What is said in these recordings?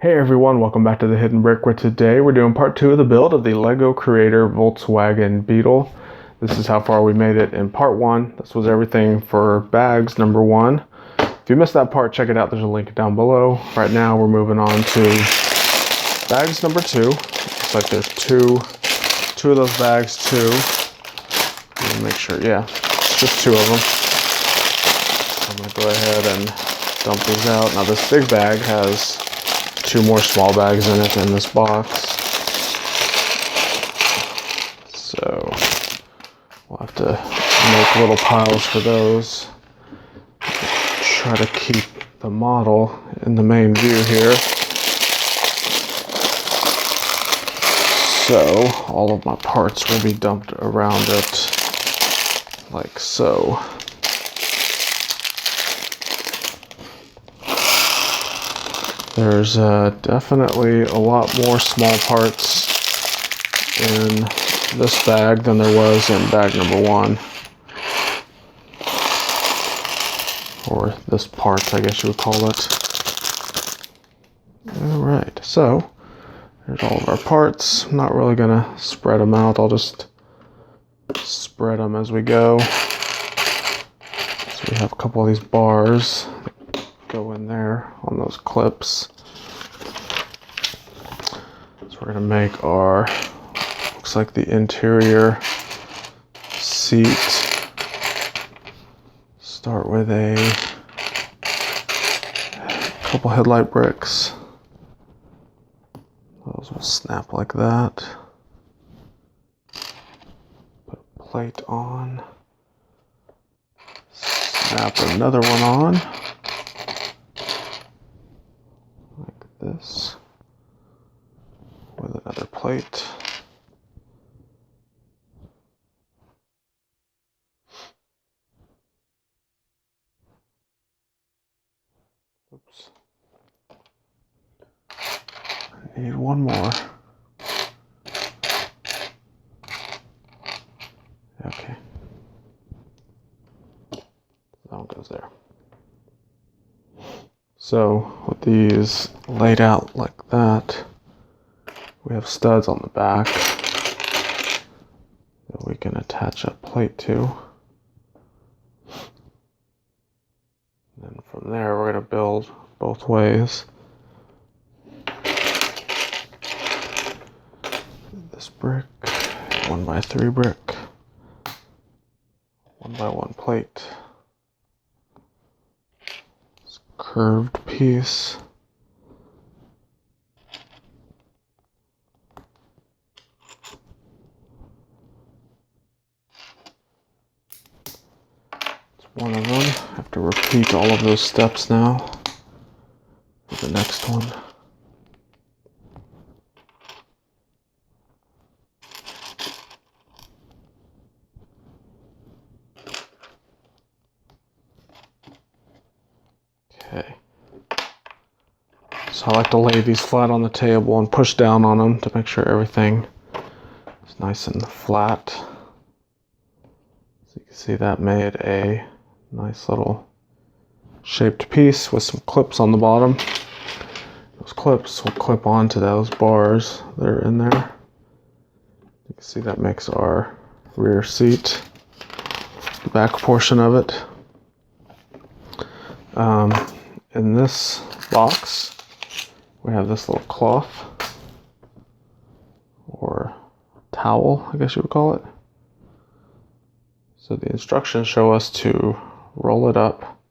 Hey everyone, welcome back to the Hidden Brick, where today we're doing part 2 of the build of the LEGO Creator Volkswagen Beetle. This is how far we made it in part 1. This was everything for bags number 1. If you missed that part, check it out. There's a link down below. Right now we're moving on to bags number 2. Looks like there's two of those bags too. Make sure, yeah, it's just 2 of them. So I'm going to go ahead and dump these out. Now this big bag has 2 more small bags in it in this box. So we'll have to make little piles for those. Try to keep the model in the main view here. So all of my parts will be dumped around it like so. There's definitely a lot more small parts in this bag than there was in bag number 1. Or this part, I guess you would call it. Alright, so there's all of our parts. I'm not really going to spread them out. I'll just spread them as we go. So we have a couple of these bars that go in there on those clips. So we're going to make our, looks like the interior seat. Start with a couple headlight bricks. Those will snap like that. Put a plate on. Snap another one on. Like this. With another plate. Oops. I need one more. Okay. That one goes there. So with these laid out like that, we have studs on the back that we can attach a plate to. And then from there we're going to build both ways. This brick, 1x3 brick, 1x1 plate, this curved piece, it's one of them. I have to repeat all of those steps now for the next one. Okay, so I like to lay these flat on the table and push down on them to make sure everything is nice and flat. So you can see that made a nice little shaped piece with some clips on the bottom. Those clips will clip onto those bars that are in there. You can see that makes our rear seat, the back portion of it. In this box, we have this little cloth, or towel, I guess you would call it. So the instructions show us to roll it up.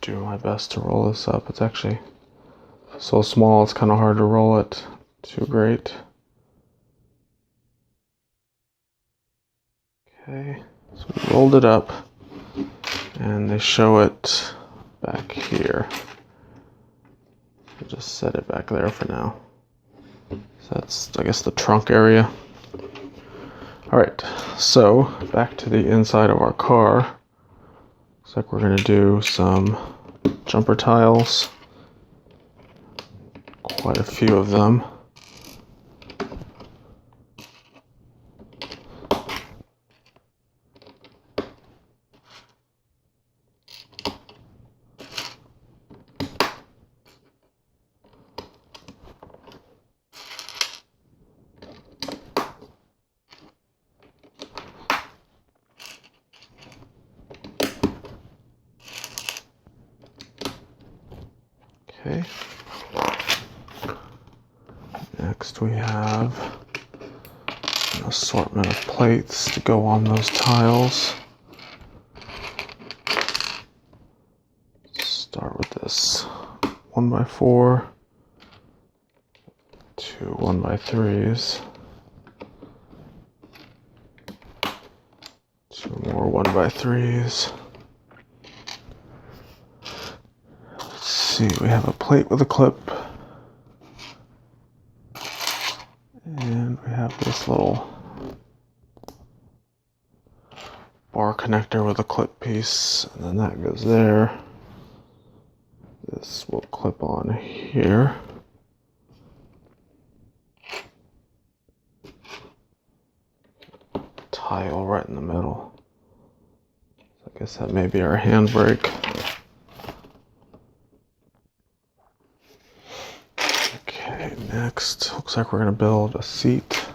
Do my best to roll this up. It's actually so small, it's kind of hard to roll it too great. Okay, so we rolled it up, and they show it back here. I'll just set it back there for now. So that's, I guess, the trunk area. Alright, so back to the inside of our car. Looks like we're going to do some jumper tiles. Quite a few of them. Okay. Next we have an assortment of plates to go on those tiles. Start with this 1x4, two 1x3s, two more 1x3s. Let's see, we have a plate with a clip, and we have this little bar connector with a clip piece, and then that goes there. This will clip on here. Tile right in the middle. So I guess that may be our handbrake. Okay, next, looks like we're going to build a seat.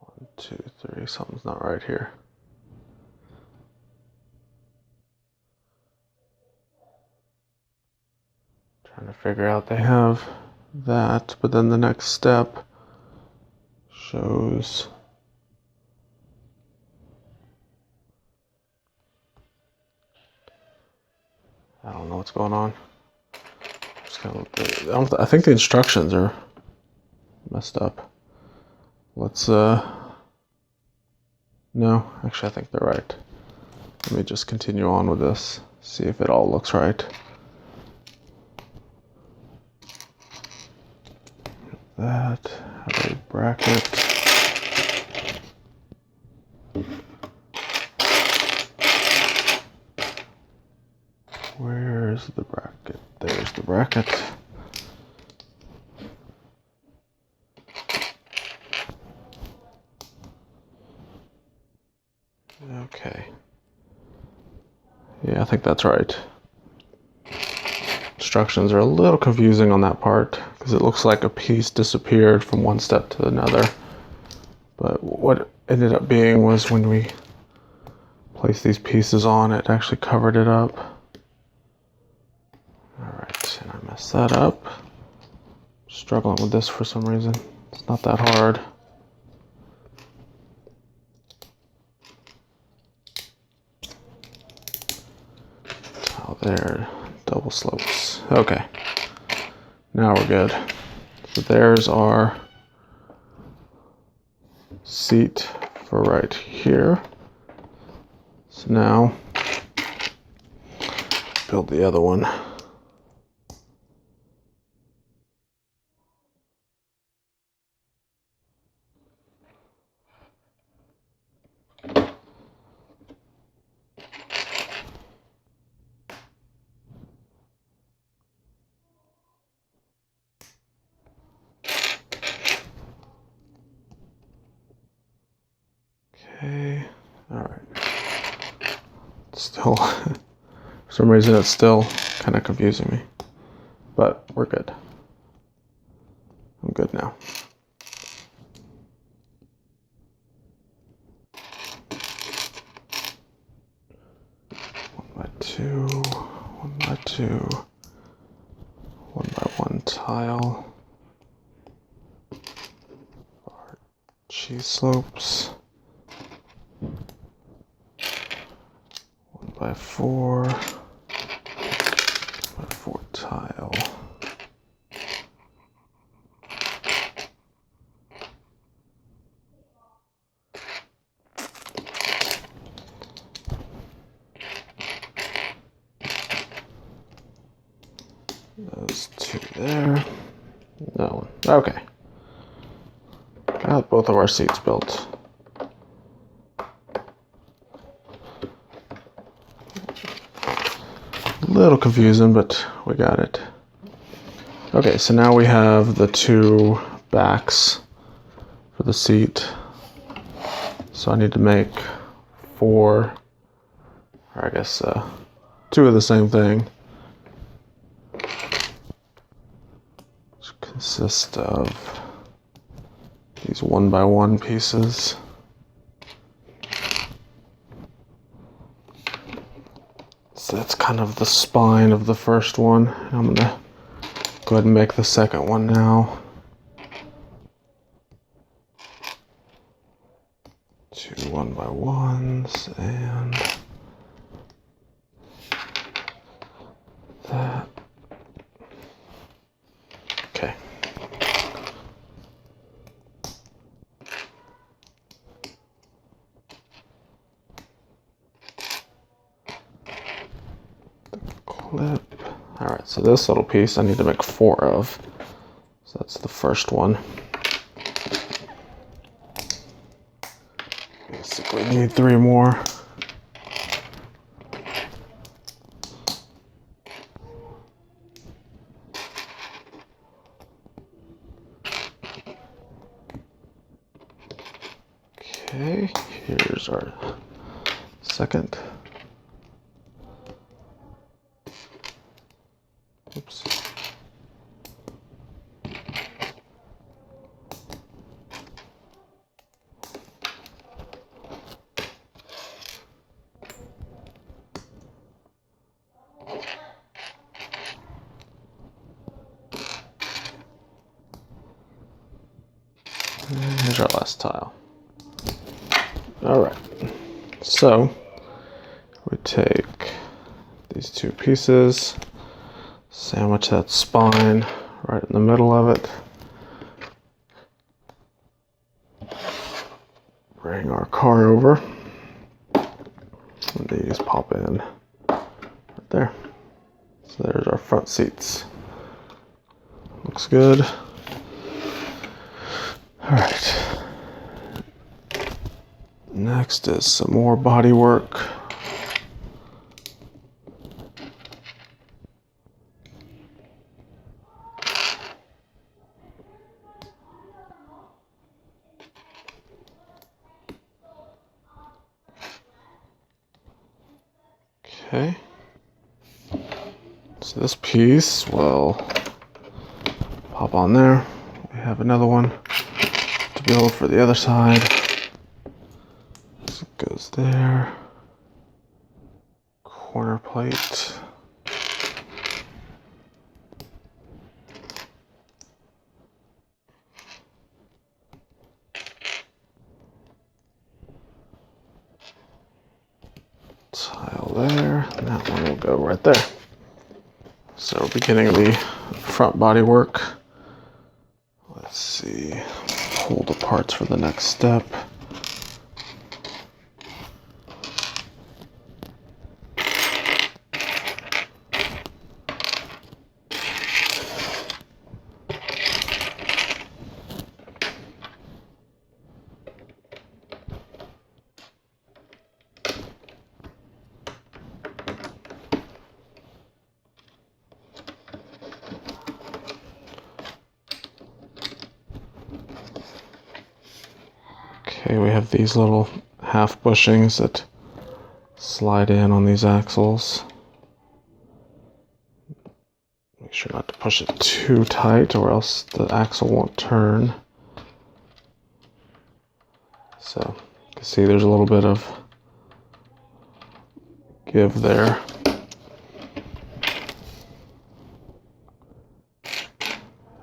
One, two, three, something's not right here. Trying to figure out, they have that, but then the next step shows I don't know what's going on. Just kind of, I think the instructions are messed up. Let's no, actually I think they're right. Let me just continue on with this, see if it all looks right. That, have a bracket. Where's the bracket? There's the bracket. Okay. Yeah, I think that's right. Instructions are a little confusing on that part because it looks like a piece disappeared from one step to another. But what it ended up being was when we placed these pieces on, it actually covered it up. Alright, and I messed that up. Struggling with this for some reason. It's not that hard. Oh, there, double slopes. Okay, now we're good. So there's our seat for right here. So now, build the other one. Okay, all right. Still, for some reason it's still kind of confusing me, but we're good. I'm good now. One by two, one by two, one by one tile. Our cheese slopes. 1x4, 1x4 tile. Those two there. That one. Okay. Got both of our seats built. A little confusing, but we got it. Okay, so now we have the two backs for the seat. So I need to make 4, or I guess 2 of the same thing, which consist of these 1x1 pieces. So that's kind of the spine of the first one. I'm gonna go ahead and make the second one now. 2 1x1s and that. Okay. Clip. All right, so this little piece I need to make 4 of. So that's the first one. Basically need 3 more. Okay, here's our second. Oops. And here's our last tile. All right, so we take these 2 pieces, sandwich that spine right in the middle of it, bring our car over, and these pop in right there. So there's our front seats. Looks good. All right. Next is some more body work. Okay. So this piece will pop on there. We have another one to build for the other side. Goes there. Corner plate. Tile there, and that one will go right there. So beginning the front body work. Let's see, pull the parts for the next step. Okay, we have these little half bushings that slide in on these axles. Make sure not to push it too tight or else the axle won't turn. So you can see there's a little bit of give there.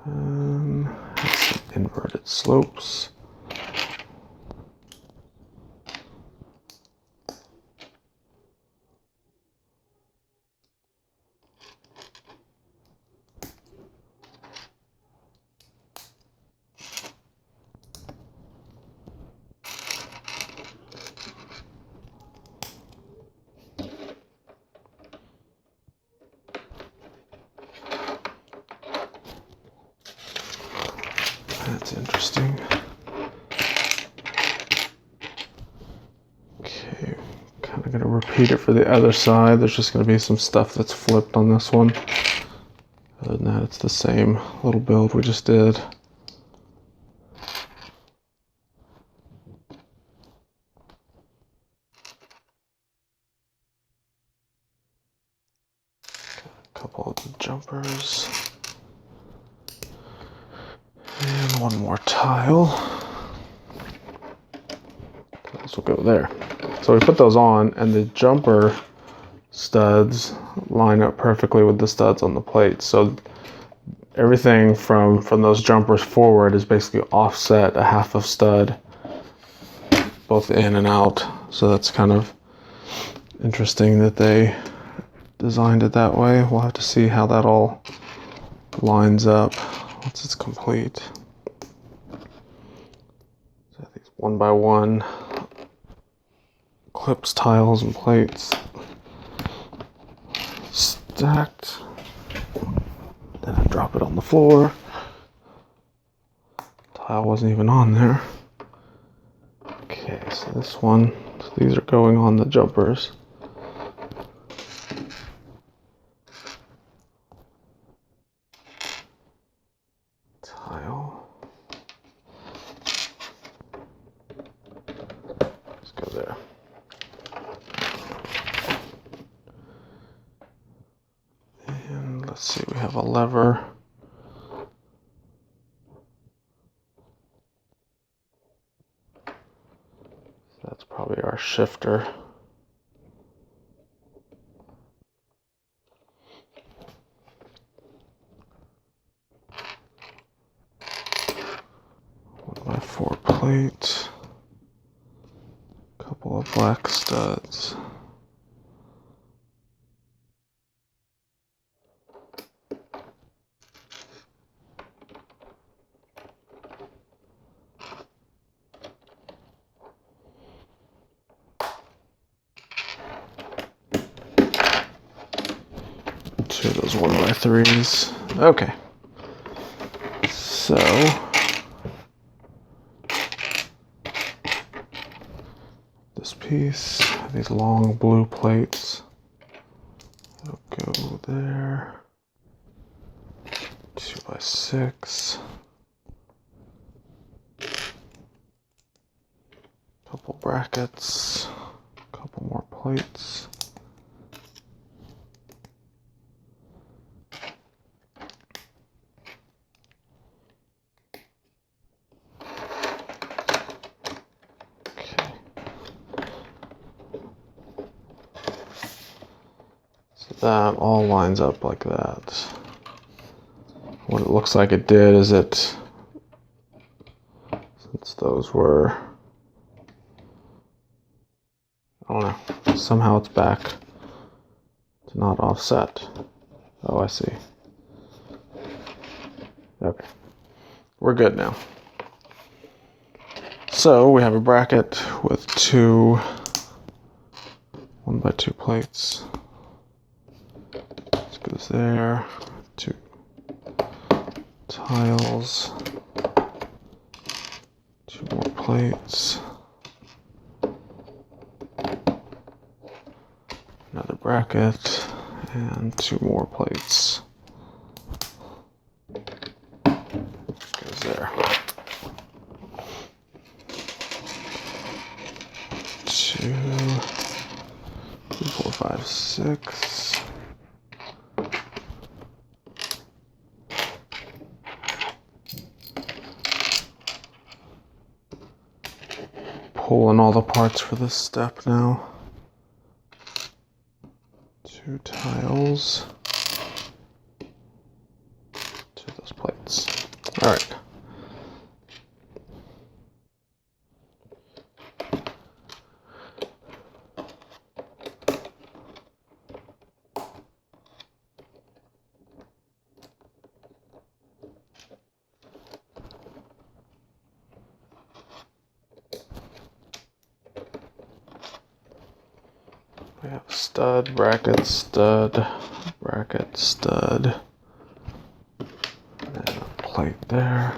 Have some inverted slopes. That's interesting. Okay, kind of going to repeat it for the other side. There's just going to be some stuff that's flipped on this one. Other than that, it's the same little build we just did. couple of the jumpers. And one more tile. This will go there. So we put those on, and the jumper studs line up perfectly with the studs on the plate. So everything from those jumpers forward is basically offset a half of stud, both in and out. So that's kind of interesting that they designed it that way. We'll have to see how that all lines up once it's complete. So these 1x1 clips, tiles, and plates stacked. Then I drop it on the floor. Tile wasn't even on there. Okay, so this one, so these are going on the jumpers. Tile. Let's go there. And let's see, we have a lever. That's probably our shifter. One by 4 plate. Couple of black studs. Two of those 1x3s. Okay. So this piece, these long blue plates, will go there. 2x6. Couple brackets. Couple more plates. That all lines up like that. What it looks like it did is since those were, I don't know, somehow it's back to not offset. Oh, I see. Okay, we're good now. So we have a bracket with 2 1x2 plates. Goes there, 2 tiles, 2 more plates, another bracket, and 2 more plates. Goes there. 2, 3, 4, 5, 6. Pulling all the parts for this step now. 2 tiles. 2 of those plates. All right. We have stud, bracket, stud, bracket, stud, and a plate there.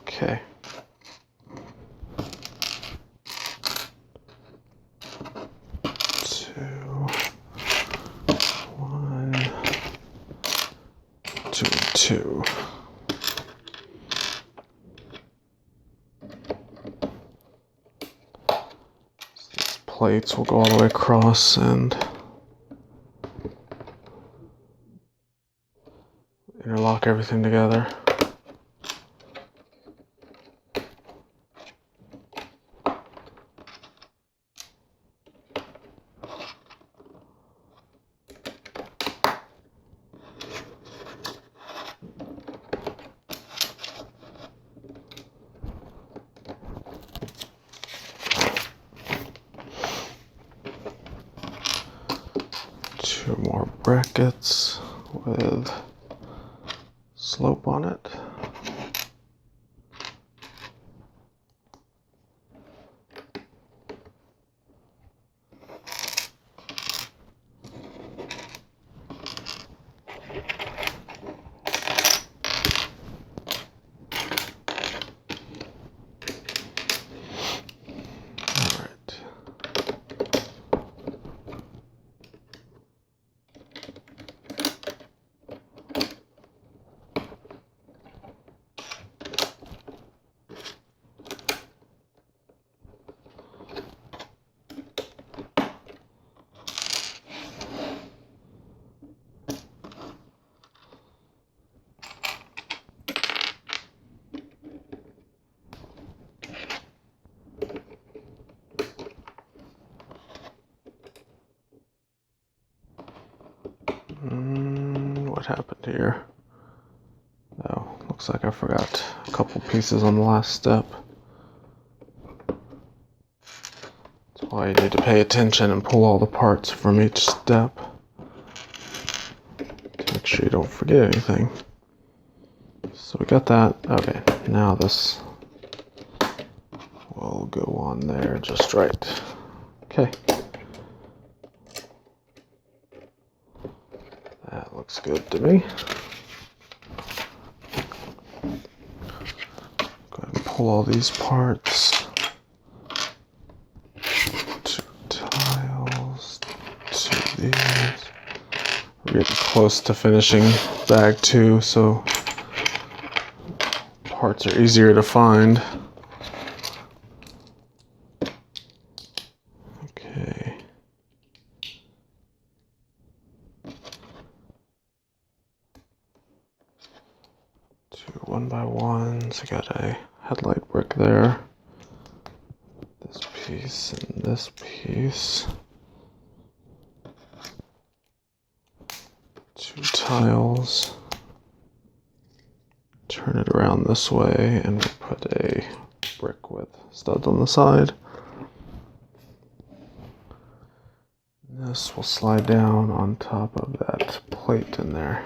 Okay. 2. These plates will go all the way across and interlock everything together. Two more brackets with slope on it. What happened here? Oh, looks like I forgot a couple pieces on the last step. That's why you need to pay attention and pull all the parts from each step to make sure you don't forget anything. So we got that. Okay, now this will go on there just right. Okay. That looks good to me. Go ahead and pull all these parts. 2 tiles, 2 these. We're getting close to finishing bag 2, so parts are easier to find. Okay. 2 1x1s. I got a headlight brick there. This piece and this piece. 2 tiles. Turn it around this way and we'll put a brick with studs on the side. This will slide down on top of that plate in there.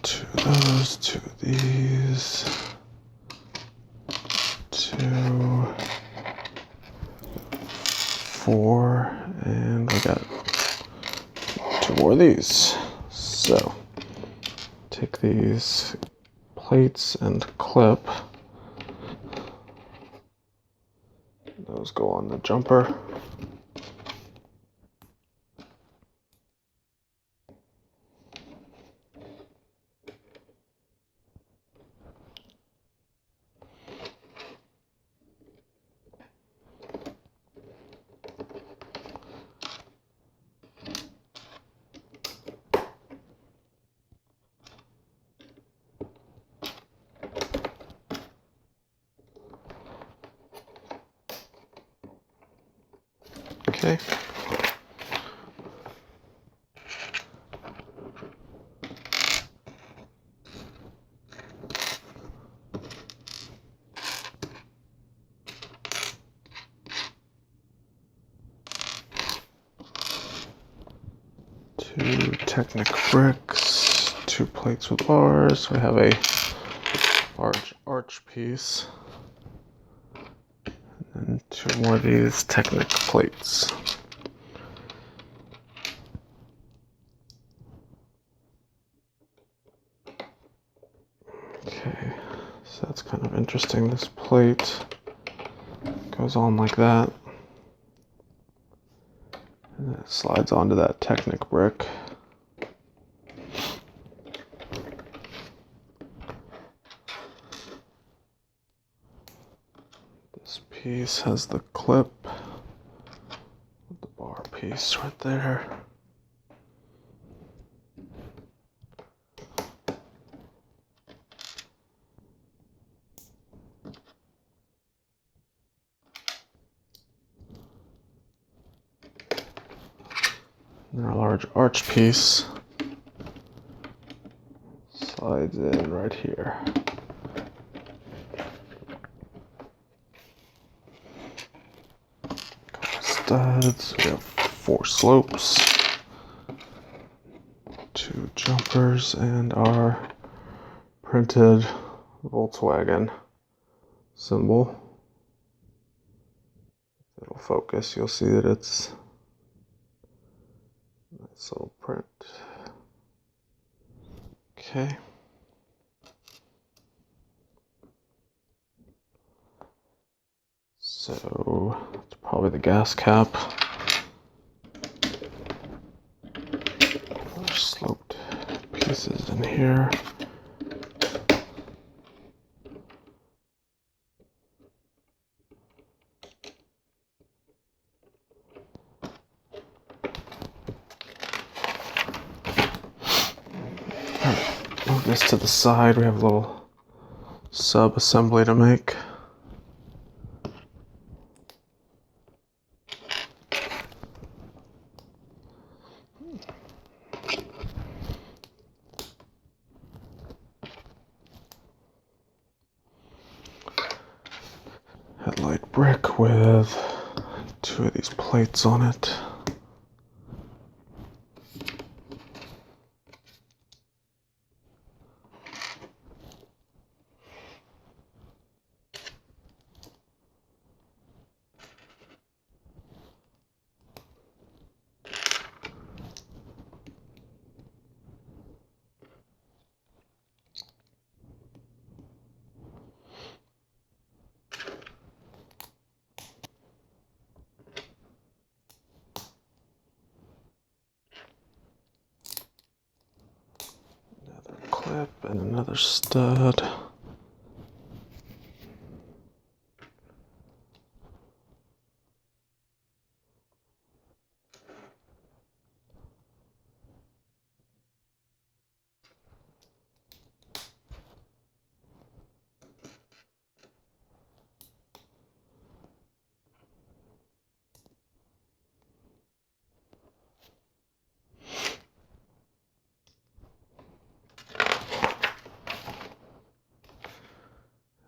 Two of those, 2 of these, 2, 4, and we got 2 more of these. So take these plates and clip. Those go on the jumper. Okay. Two Technic bricks, 2 plates with bars. We have a large arch piece. And 2 more of these Technic plates. Okay, so that's kind of interesting. This plate goes on like that. And it slides onto that Technic brick. This piece has the clip with the bar piece right there. And our large arch piece slides in right here. Studs. We have 4 slopes, 2 jumpers, and our printed Volkswagen symbol. If it'll focus, you'll see that it's a nice little print. Okay. So it's probably the gas cap. Our sloped pieces in here. Alright, move this to the side. We have a little sub-assembly to make. Headlight brick with 2 of these plates on it. Clip and another stud.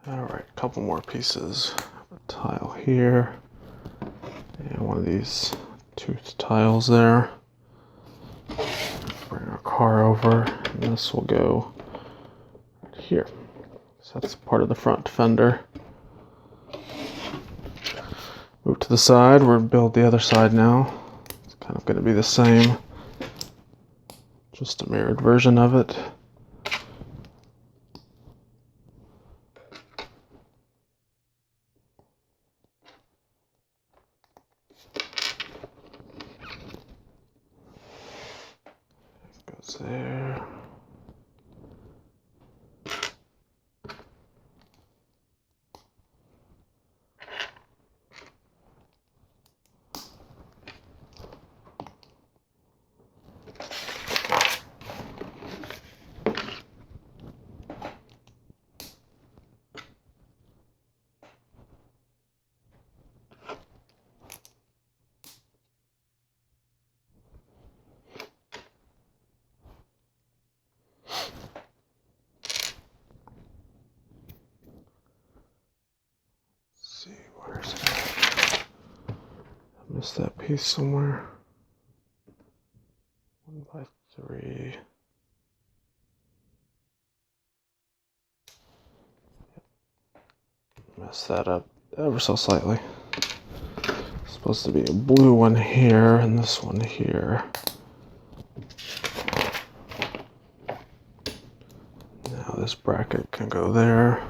Alright, a couple more pieces. A tile here, and one of these tooth tiles there. Bring our car over, and this will go right here. So that's part of the front fender. Move to the side, we're gonna build the other side now. It's kind of going to be the same, just a mirrored version of it. Goes there. See, where's it at? I missed that piece somewhere. 1x3. Messed that up ever so slightly. It's supposed to be a blue one here and this one here. Now this bracket can go there.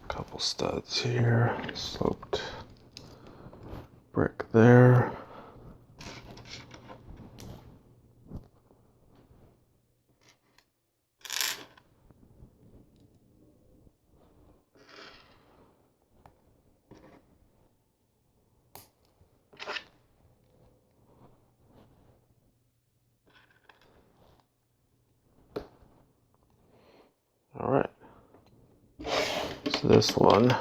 Couple studs here, sloped brick there. All right, so this one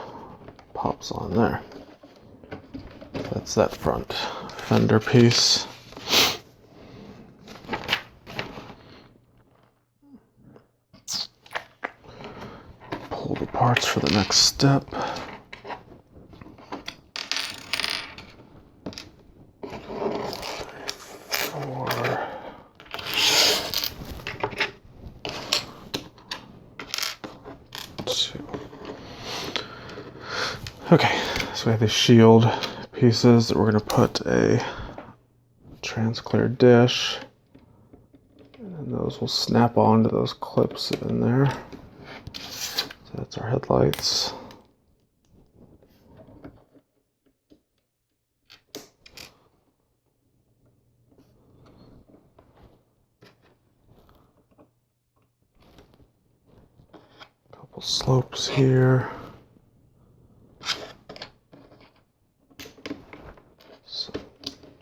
pops on there. That's that front fender piece. Pull the parts for the next step. Okay, so we have these shield pieces that we're going to put a trans-clear dish, and those will snap onto those clips in there. So that's our headlights. Couple slopes here.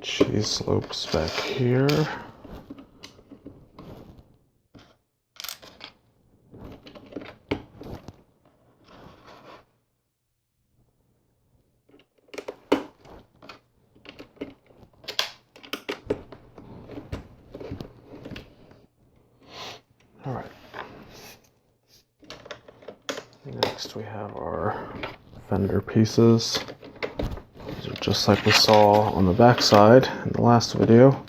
Cheese slopes back here. All right. Next we have our fender pieces. These are just like we saw on the back side in the last video.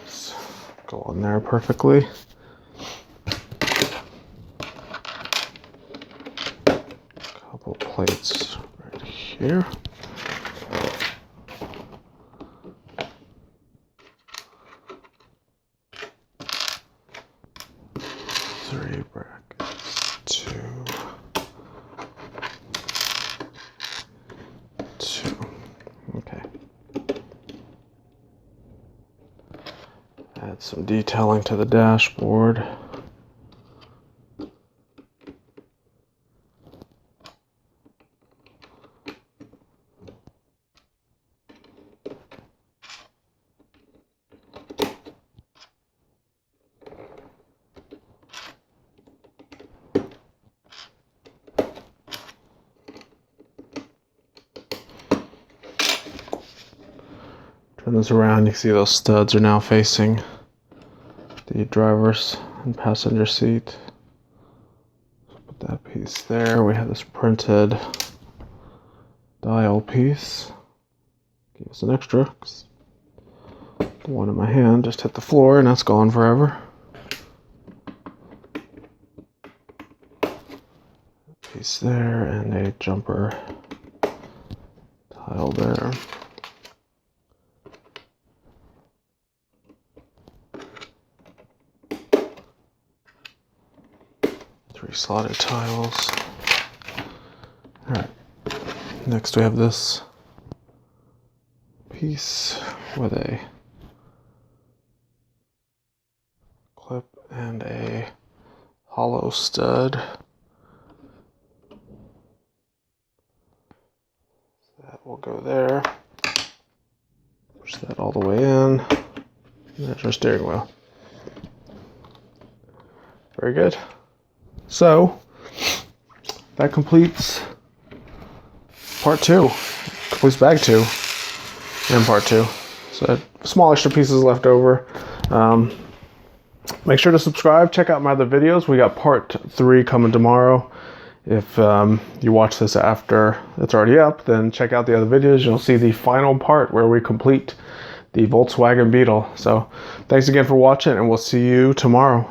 Just go on there perfectly. Couple plates right here. Three brackets, two. Okay. Add some detailing to the dashboard. Turn this around, you can see those studs are now facing the driver's and passenger seat. Put that piece there. We have this printed dial piece. Give us an extra, 'cause the one in my hand just hit the floor and that's gone forever. Piece there and a jumper tile there. Three slotted tiles. Alright, next we have this piece with a clip and a hollow stud. That will go there. Push that all the way in. There's our steering wheel. Very good. So, that completes part 2. Completes bag 2 and part 2. So, small extra pieces left over. Make sure to subscribe. Check out my other videos. We got part 3 coming tomorrow. If you watch this after it's already up, then check out the other videos. You'll see the final part where we complete the Volkswagen Beetle. So, thanks again for watching, and we'll see you tomorrow.